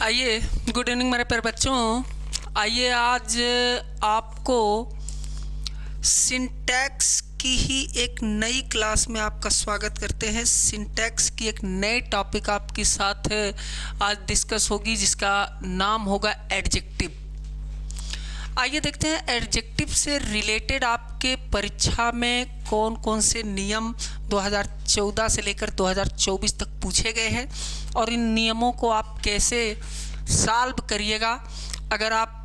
आइए, good evening मेरे प्यारे बच्चों। आइए आज आपको सिंटैक्स की ही एक नई क्लास में आपका स्वागत करते हैं। सिंटैक्स की एक नई टॉपिक आपके साथ आज डिस्कस होगी जिसका नाम होगा एडजेक्टिव। आइए देखते हैं एडजेक्टिव से रिलेटेड आपके परीक्षा में कौन कौन से नियम 2014 से लेकर 2024 तक पूछे गए हैं और इन नियमों को आप कैसे सॉल्व करिएगा। अगर आप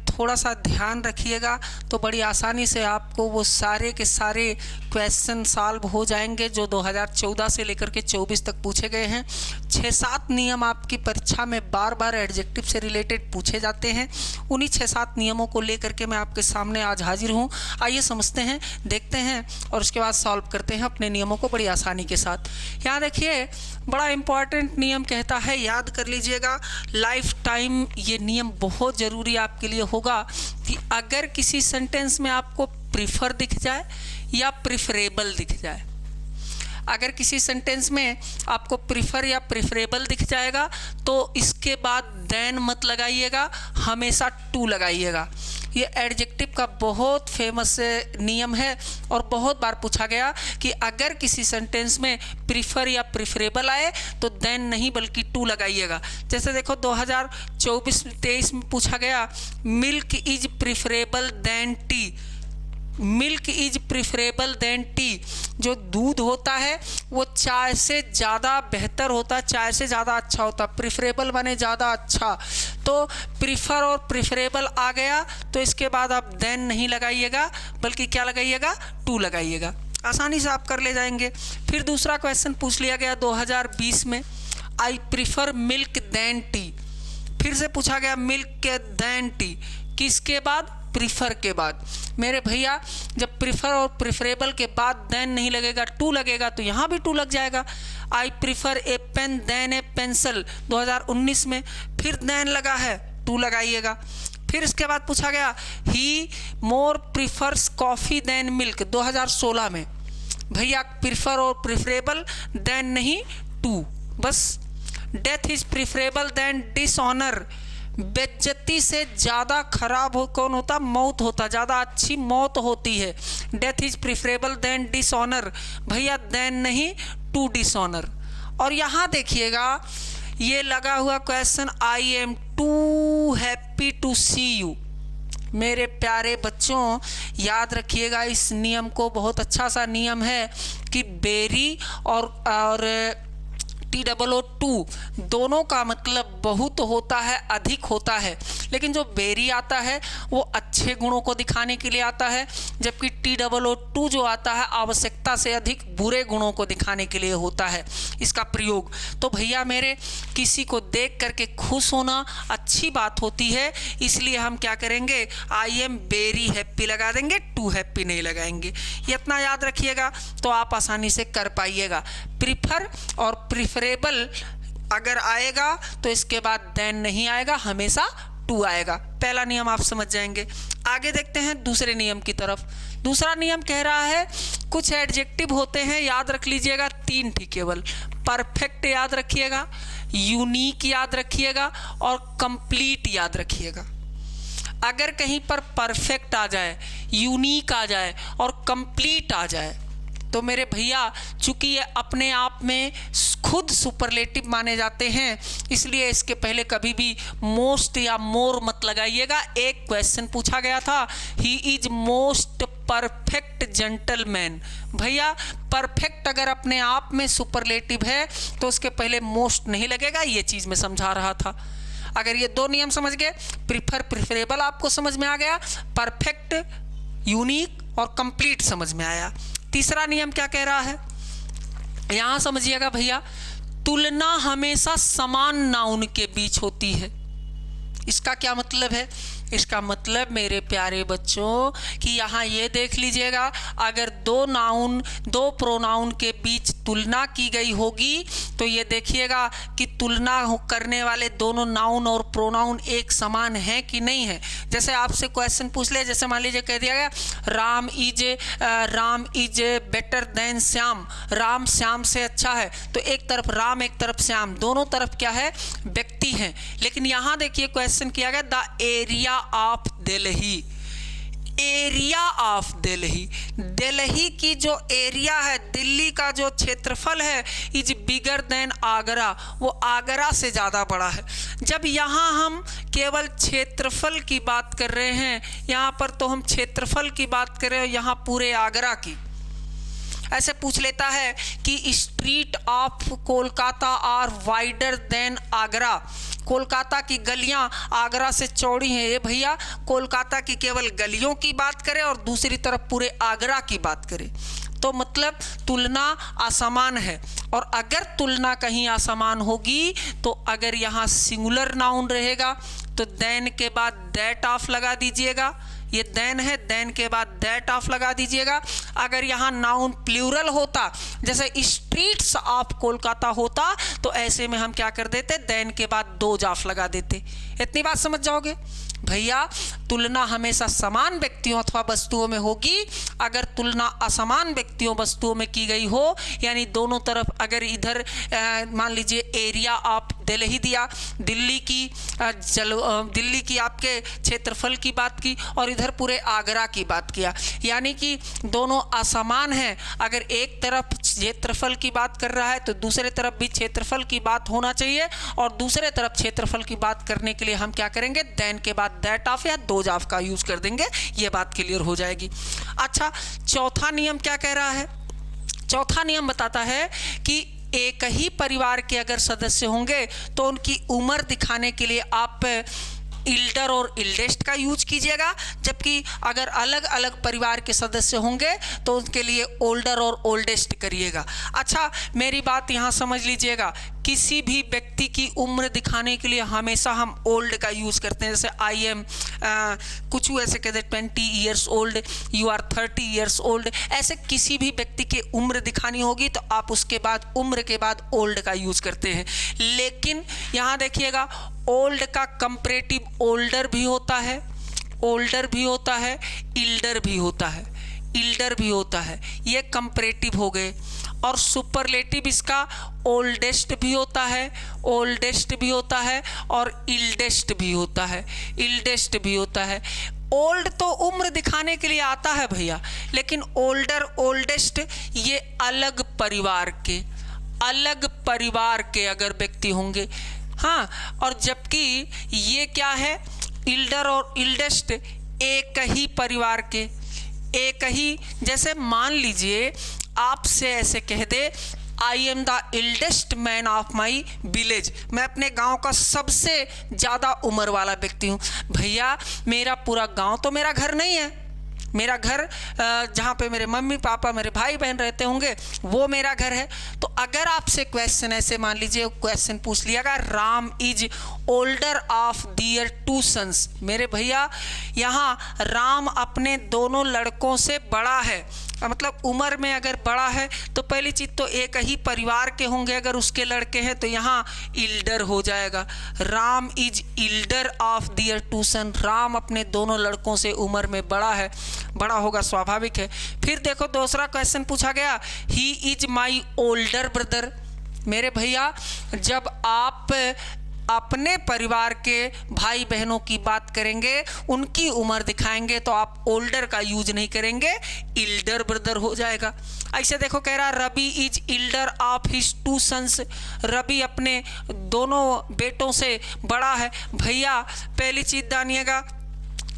थोड़ा सा ध्यान रखिएगा तो बड़ी आसानी से आपको वो सारे के सारे क्वेश्चन सॉल्व हो जाएंगे जो 2014 से लेकर के 24 तक पूछे गए हैं। 6-7 नियम आपकी परीक्षा में बार बार एडजेक्टिव से रिलेटेड पूछे जाते हैं। उन्हीं 6-7 नियमों को लेकर के मैं आपके सामने आज हाजिर हूँ। आइए समझते हैं, देखते हैं और उसके बाद सॉल्व करते हैं अपने नियमों को बड़ी आसानी के साथ। यहाँ देखिए, बड़ा इम्पॉर्टेंट नियम कहता है, याद कर लीजिएगा, लाइफ टाइम ये नियम बहुत ज़रूरी आपके लिए होगा कि अगर किसी सेंटेंस में आपको प्रीफर दिख जाए या प्रिफरेबल दिख जाए, अगर किसी सेंटेंस में आपको प्रीफर या प्रिफरेबल दिख जाएगा तो इसके बाद देन मत लगाइएगा, हमेशा टू लगाइएगा। ये एडजेक्टिव का बहुत फेमस नियम है और बहुत बार पूछा गया कि अगर किसी सेंटेंस में प्रीफर या प्रिफरेबल आए तो देन नहीं बल्कि टू लगाइएगा। जैसे देखो 2024-23 में पूछा गया, milk is preferable than tea. Milk is preferable than tea, जो दूध होता है वो चाय से ज़्यादा बेहतर होता है, चाय से ज़्यादा अच्छा होता है। प्रिफरेबल माने ज़्यादा अच्छा, तो प्रीफर और प्रिफरेबल आ गया तो इसके बाद आप देन नहीं लगाइएगा बल्कि क्या लगाइएगा, टू लगाइएगा। आसानी से आप कर ले जाएंगे। फिर दूसरा क्वेश्चन पूछ लिया गया 2020 में, I prefer milk than tea. फिर से पूछा गया मिल्क देन टी, किसके बाद, प्रीफर के बाद। मेरे भैया जब प्रीफर और प्रिफरेबल के बाद देन नहीं लगेगा, टू लगेगा तो यहाँ भी टू लग जाएगा। I prefer a pen than a pencil 2019 में, फिर देन लगा है, टू लगाइएगा। फिर इसके बाद पूछा गया he more prefers coffee than milk 2016 में। भैया प्रीफर और प्रिफरेबल देन नहीं, टू बस। Death is preferable than dishonour, बेइज्जती से ज़्यादा खराब हो कौन होता, मौत होता, ज़्यादा अच्छी मौत होती है। Death is preferable than dishonour, भैया देन नहीं, टू डिसऑनर। और यहाँ देखिएगा ये लगा हुआ question, I am too happy to see you. मेरे प्यारे बच्चों याद रखिएगा इस नियम को, बहुत अच्छा सा नियम है कि बेरी और TOO दोनों का मतलब बहुत होता है, अधिक होता है। लेकिन जो बेरी आता है वो अच्छे गुणों को दिखाने के लिए आता है, जबकि TOO जो आता है आवश्यकता से अधिक बुरे गुणों को दिखाने के लिए होता है इसका प्रयोग। तो भैया मेरे, किसी को देख करके खुश होना अच्छी बात होती है, इसलिए हम क्या करेंगे, आई एम वेरी हैप्पी लगा देंगे, टू हैप्पी नहीं लगाएंगे। ये इतना याद रखिएगा तो आप आसानी से कर पाइएगा। प्रीफर और प्रिफरेबल अगर आएगा तो इसके बाद देन नहीं आएगा, हमेशा टू आएगा। पहला नियम आप समझ जाएंगे। आगे देखते हैं दूसरे नियम की तरफ। दूसरा नियम कह रहा है, कुछ एडजेक्टिव होते हैं, याद रख लीजिएगा 3 थी केवल। परफेक्ट याद रखिएगा, यूनिक याद रखिएगा और कंप्लीट याद रखिएगा। अगर कहीं पर परफेक्ट आ जाए, यूनिक आ जाए और कंप्लीट आ जाए तो मेरे भैया चूंकि ये अपने आप में खुद सुपरलेटिव माने जाते हैं, इसलिए इसके पहले कभी भी मोस्ट या मोर मत लगाइएगा। एक क्वेश्चन पूछा गया था, he is most perfect gentleman. भैया परफेक्ट अगर अपने आप में सुपरलेटिव है तो उसके पहले मोस्ट नहीं लगेगा, ये चीज़ मैं समझा रहा था। अगर ये 2 नियम समझ गए, प्रीफर प्रिफरेबल आपको समझ में आ गया, परफेक्ट, यूनिक और कंप्लीट समझ में आया। तीसरा नियम क्या कह रहा है, यहां समझिएगा भैया, तुलना हमेशा समान नाउन के बीच होती है। इसका क्या मतलब है, इसका मतलब मेरे प्यारे बच्चों कि यहाँ ये देख लीजिएगा, अगर दो प्रोनाउन के बीच तुलना की गई होगी तो ये देखिएगा कि तुलना करने वाले दोनों नाउन और प्रोनाउन एक समान है कि नहीं है। जैसे आपसे क्वेश्चन पूछ ले, जैसे मान लीजिए कह दिया गया Ram is better than Shyam, Ram Shyam से अच्छा है, तो एक तरफ राम एक तरफ श्याम, दोनों तरफ क्या है, व्यक्ति हैं। लेकिन यहाँ देखिए क्वेश्चन किया गया the area of Delhi, area of Delhi, Delhi की जो एरिया है, दिल्ली का जो क्षेत्रफल है, इज बिगर देन आगरा, वो आगरा से ज़्यादा बड़ा है। जब यहाँ हम केवल क्षेत्रफल की बात कर रहे हैं, यहाँ पर तो हम क्षेत्रफल की बात कर रहे हैं, यहाँ पूरे आगरा की। ऐसे पूछ लेता है कि street of Kolkata are wider than Agra, Kolkata की गलियां आगरा से चौड़ी हैं। ये भैया कोलकाता की केवल गलियों की बात करें और दूसरी तरफ पूरे आगरा की बात करें, तो मतलब तुलना असमान है। और अगर तुलना कहीं असमान होगी तो अगर यहाँ सिंगुलर नाउन रहेगा तो देन के बाद दैट ऑफ लगा दीजिएगा, ये देन है, देन के बाद दैट ऑफ लगा दीजिएगा। अगर यहाँ नाउन प्लूरल होता, जैसे स्ट्रीट्स ऑफ कोलकाता होता, तो ऐसे में हम क्या कर देते, देन के बाद दो ऑफ लगा देते। इतनी बात समझ जाओगे भैया। तुलना हमेशा समान व्यक्तियों अथवा वस्तुओं में होगी। अगर तुलना असमान व्यक्तियों वस्तुओं में की गई हो, यानी दोनों तरफ, अगर इधर मान लीजिए एरिया ऑफ दिल्ली दिया, दिल्ली की आपके क्षेत्रफल की बात की, और इधर पूरे आगरा की बात किया, यानी कि दोनों असमान हैं। अगर एक तरफ क्षेत्रफल की बात कर रहा है तो दूसरे तरफ भी क्षेत्रफल की बात होना चाहिए, और दूसरे तरफ क्षेत्रफल की बात करने के लिए हम क्या करेंगे, देन के बाद दैट ऑफ या दो ऑफ का यूज कर देंगे। ये बात क्लियर हो जाएगी। अच्छा, चौथा नियम क्या कह रहा है? चौथा नियम बताता है कि एक ही परिवार के अगर सदस्य होंगे तो उनकी उम्र दिखाने के लिए आप इल्डर और इल्डेस्ट का यूज कीजिएगा, जबकि अगर अलग अलग परिवार के सदस्य होंगे तो उनके लिए ओल्डर और ओल्डेस्ट करिएगा। अच्छा, मेरी बात यहाँ समझ लीजिएगा, किसी भी व्यक्ति की उम्र दिखाने के लिए हमेशा हम ओल्ड का यूज़ करते हैं। जैसे आई एम कुछ ऐसे कहते हैं 20 years old, you are 30 years old. ऐसे किसी भी व्यक्ति की उम्र दिखानी होगी तो आप उसके बाद उम्र के बाद ओल्ड का यूज़ करते हैं। लेकिन यहाँ देखिएगा, ओल्ड का कंपैरेटिव ओल्डर भी होता है, ओल्डर भी होता है, इल्डर भी होता है, इल्डर भी होता है। ये कंपैरेटिव हो गए। और सुपरलेटिव इसका ओल्डेस्ट भी होता है, ओल्डेस्ट भी होता है, और इल्डेस्ट भी होता है, इल्डेस्ट भी होता है। ओल्ड तो उम्र दिखाने के लिए आता है भैया, लेकिन ओल्डर ओल्डेस्ट ये अलग परिवार के अगर व्यक्ति होंगे, हाँ। और जबकि ये क्या है, इल्डर और इल्डेस्ट एक ही परिवार के, एक ही। जैसे मान लीजिए आपसे ऐसे कह दे, I am the eldest man of my village, मैं अपने गांव का सबसे ज़्यादा उम्र वाला व्यक्ति हूँ। भैया मेरा पूरा गांव तो मेरा घर नहीं है, मेरा घर जहाँ पे मेरे मम्मी पापा मेरे भाई बहन रहते होंगे वो मेरा घर है। तो अगर आपसे क्वेश्चन ऐसे मान लीजिए क्वेश्चन पूछ लियागा, Ram is older of their 2 sons, मेरे भैया यहाँ राम अपने दोनों लड़कों से बड़ा है, मतलब उम्र में अगर बड़ा है तो पहली चीज़ तो एक ही परिवार के होंगे, अगर उसके लड़के हैं तो यहाँ इल्डर हो जाएगा। Ram is elder of their 2 son, Ram अपने दोनों लड़कों से उम्र में बड़ा है, बड़ा होगा, स्वाभाविक है। फिर देखो दूसरा क्वेश्चन पूछा गया, he is my older brother, मेरे भैया जब आप अपने परिवार के भाई बहनों की बात करेंगे, उनकी उम्र दिखाएंगे तो आप ओल्डर का यूज नहीं करेंगे, इल्डर ब्रदर हो जाएगा। ऐसे देखो कह रहा, Ravi is elder of his 2 sons, Ravi अपने दोनों बेटों से बड़ा है। भैया पहली चीज जानिएगा,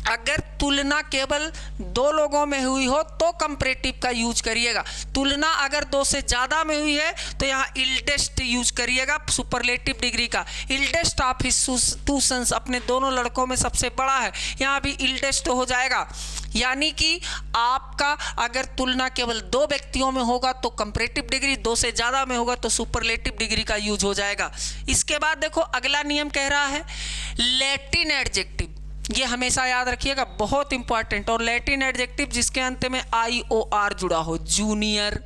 अगर तुलना केवल 2 लोगों में हुई हो तो कंपैरेटिव का यूज करिएगा। तुलना अगर 2 से ज़्यादा में हुई है तो यहाँ इल्डेस्ट यूज करिएगा, सुपरलेटिव डिग्री का। इल्डेस्ट ऑफ हिज 2 सन्स, अपने दोनों लड़कों में सबसे बड़ा है, यहाँ भी इल्डेस्ट हो जाएगा। यानी कि आपका अगर तुलना केवल 2 व्यक्तियों में होगा तो कंपैरेटिव डिग्री, 2 से ज़्यादा में होगा तो सुपरलेटिव डिग्री का यूज हो जाएगा। इसके बाद देखो अगला नियम कह रहा है, लैटिन एडजेक्टिव। ये हमेशा याद रखिएगा, बहुत इंपॉर्टेंट। और लैटिन एडजेक्टिव जिसके अंत में IOR जुड़ा हो, जूनियर,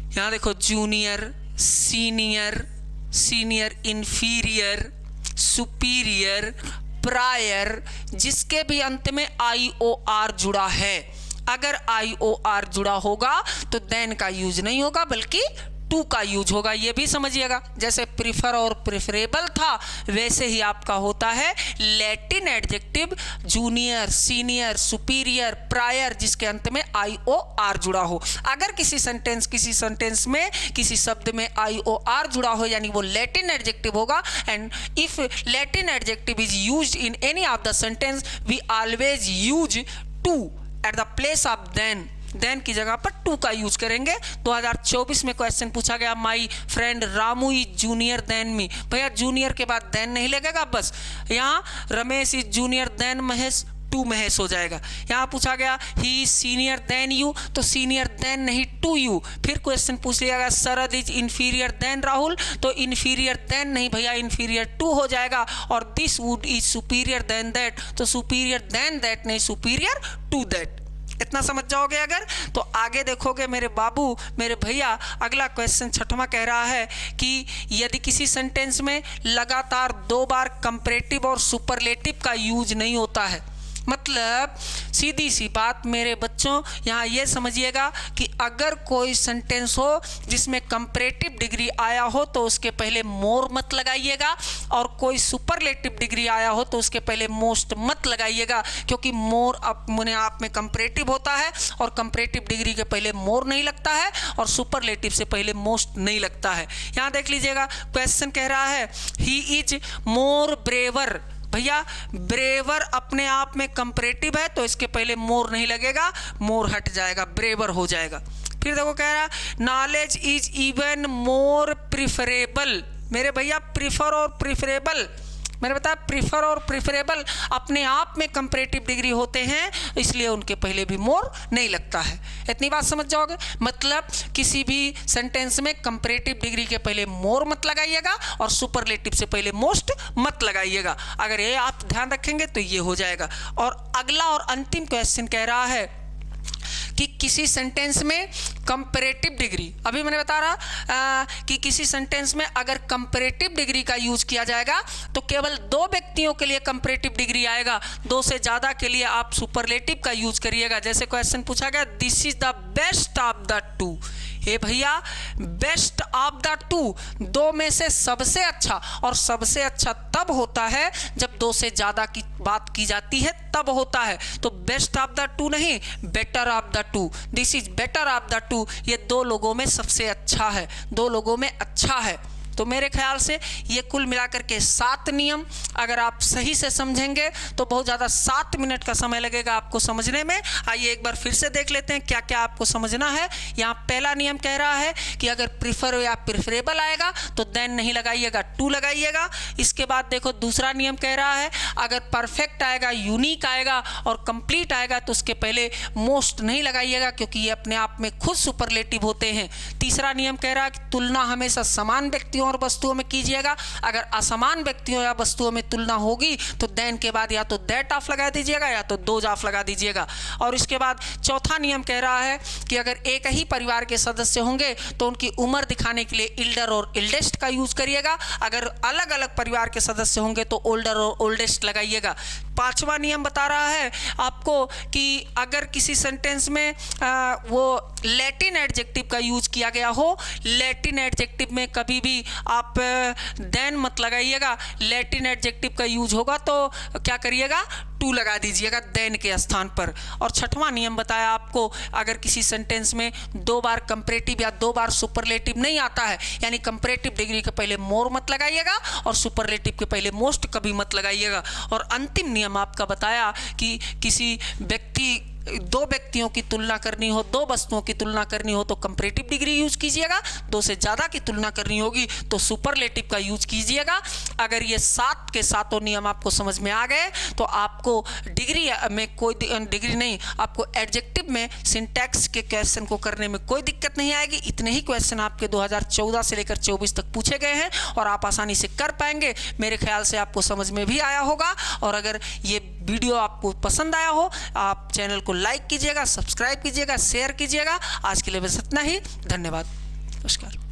यहाँ देखो junior, senior, senior inferior, superior, prior, जिसके भी अंत में IOR जुड़ा है। अगर IOR जुड़ा होगा तो देन का यूज नहीं होगा बल्कि टू का यूज होगा, ये भी समझिएगा। जैसे प्रिफर और प्रिफरेबल था वैसे ही आपका होता है Latin adjective junior, senior, superior, prior, जिसके अंत में IOR जुड़ा हो। अगर किसी सेंटेंस में किसी शब्द में IOR जुड़ा हो यानी वो लैटिन एडजेक्टिव होगा। And if Latin adjective is used in any of the sentence we always use to at the place of than की जगह पर टू का यूज करेंगे। 2024 में क्वेश्चन पूछा गया, my friend Ramu is junior than me. भैया जूनियर के बाद देन नहीं लगेगा, बस यहाँ Ramesh is junior than Mahesh, to Mahesh हो जाएगा। यहाँ पूछा गया he is senior than you, तो सीनियर देन नहीं टू यू। फिर क्वेश्चन पूछ लिया गया Sharad is inferior than Rahul, तो इंफीरियर देन नहीं भैया, इंफीरियर टू हो जाएगा। और this wood is superior than that, तो सुपीरियर देन दैट नहीं, सुपीरियर टू दैट। इतना समझ जाओगे अगर तो आगे देखोगे मेरे बाबू, मेरे भैया। अगला क्वेश्चन 6वां कह रहा है कि यदि किसी सेंटेंस में लगातार 2 बार कंपैरेटिव और सुपरलेटिव का यूज नहीं होता है, मतलब सीधी सी बात मेरे बच्चों, यहाँ ये समझिएगा कि अगर कोई सेंटेंस हो जिसमें कंपैरेटिव डिग्री आया हो तो उसके पहले मोर मत लगाइएगा, और कोई सुपरलेटिव डिग्री आया हो तो उसके पहले मोस्ट मत लगाइएगा, क्योंकि मोर अपने आप में कंपैरेटिव होता है और कंपैरेटिव डिग्री के पहले मोर नहीं लगता है और सुपरलेटिव से पहले मोस्ट नहीं लगता है। यहाँ देख लीजिएगा क्वेश्चन कह रहा है ही इज मोर ब्रेवर। भैया ब्रेवर अपने आप में कंपैरेटिव है तो इसके पहले मोर नहीं लगेगा, मोर हट जाएगा, ब्रेवर हो जाएगा। फिर देखो कह रहा knowledge is even more preferable. मेरे भैया प्रिफर और प्रिफरेबल, मैंने बताया प्रिफर और प्रिफरेबल अपने आप में कंपैरेटिव डिग्री होते हैं, इसलिए उनके पहले भी मोर नहीं लगता है। इतनी बात समझ जाओगे। मतलब किसी भी सेंटेंस में कंपैरेटिव डिग्री के पहले मोर मत लगाइएगा और सुपरलेटिव से पहले मोस्ट मत लगाइएगा। अगर ये आप ध्यान रखेंगे तो ये हो जाएगा। और अगला और अंतिम क्वेश्चन कह रहा है कि किसी सेंटेंस में कंपैरेटिव डिग्री, अभी मैंने बता रहा कि किसी सेंटेंस में अगर कंपैरेटिव डिग्री का यूज किया जाएगा तो केवल 2 व्यक्तियों के लिए कंपैरेटिव डिग्री आएगा, 2 से ज़्यादा के लिए आप सुपरलेटिव का यूज करिएगा। जैसे क्वेश्चन पूछा गया this is the best of the two. हे भैया बेस्ट ऑफ द टू, 2 में से सबसे अच्छा, और सबसे अच्छा तब होता है जब 2 से ज़्यादा की बात की जाती है तब होता है। तो बेस्ट ऑफ द टू नहीं, better of the to. This is better of the to, ये 2 लोगों में सबसे अच्छा है, 2 लोगों में अच्छा है। तो मेरे ख्याल से ये कुल मिलाकर के 7 नियम अगर आप सही से समझेंगे तो बहुत ज़्यादा 7 मिनट का समय लगेगा आपको समझने में। आइए एक बार फिर से देख लेते हैं क्या क्या आपको समझना है। यहाँ पहला नियम कह रहा है कि अगर प्रिफर या प्रिफरेबल आएगा तो देन नहीं लगाइएगा, टू लगाइएगा। इसके बाद देखो दूसरा नियम कह रहा है अगर परफेक्ट आएगा, यूनिक आएगा और कंप्लीट आएगा तो उसके पहले मोस्ट नहीं लगाइएगा, क्योंकि ये अपने आप में खुद सुपरलेटिव होते हैं। तीसरा नियम कह रहा है कि तुलना हमेशा समान व्यक्तियों और वस्तुओं में कीजिएगा। अगर असमान व्यक्तियों या वस्तुओं में तुलना होगी तो देन के बाद या तो दैट ऑफ लगा दीजिएगा या तो दोज ऑफ लगा दीजिएगा। और इसके बाद चौथा नियम कह रहा है कि अगर एक ही परिवार के सदस्य होंगे तो उनकी उम्र दिखाने के लिए इल्डर और इल्डेस्ट का यूज करिएगा। अगर अलग अलग परिवार के सदस्य होंगे तो ओल्डर और ओल्डेस्ट लगाइएगा। पांचवा नियम बता रहा है आपको कि अगर किसी सेंटेंस में वो लैटिन एडजेक्टिव का यूज किया गया हो, लैटिन एडजेक्टिव में कभी भी आप देन मत लगाइएगा। लैटिन एडजेक्टिव का यूज होगा तो क्या करिएगा, टू लगा दीजिएगा देन के स्थान पर। और छठवां नियम बताया आपको अगर किसी सेंटेंस में 2 बार कंपैरेटिव या 2 बार सुपरलेटिव नहीं आता है, यानी कंपैरेटिव डिग्री के पहले मोर मत लगाइएगा और सुपरलेटिव के पहले मोस्ट कभी मत लगाइएगा। और अंतिम नियम आपका बताया कि किसी व्यक्ति दो व्यक्तियों की तुलना करनी हो, दो वस्तुओं की तुलना करनी हो तो कंपैरेटिव डिग्री यूज कीजिएगा, दो से ज़्यादा की तुलना करनी होगी तो सुपरलेटिव का यूज कीजिएगा। अगर ये 7 के 7 नियम आपको समझ में आ गए तो आपको डिग्री में कोई डिग्री नहीं, आपको एडजेक्टिव में सिंटैक्स के क्वेश्चन को करने में कोई दिक्कत नहीं आएगी। इतने ही क्वेश्चन आपके 2014 से लेकर 24 तक पूछे गए हैं और आप आसानी से कर पाएंगे। मेरे ख्याल से आपको समझ में भी आया होगा। और अगर ये वीडियो आपको पसंद आया हो, आप चैनल को लाइक कीजिएगा, सब्सक्राइब कीजिएगा, शेयर कीजिएगा। आज के लिए बस इतना ही। धन्यवाद। नमस्कार।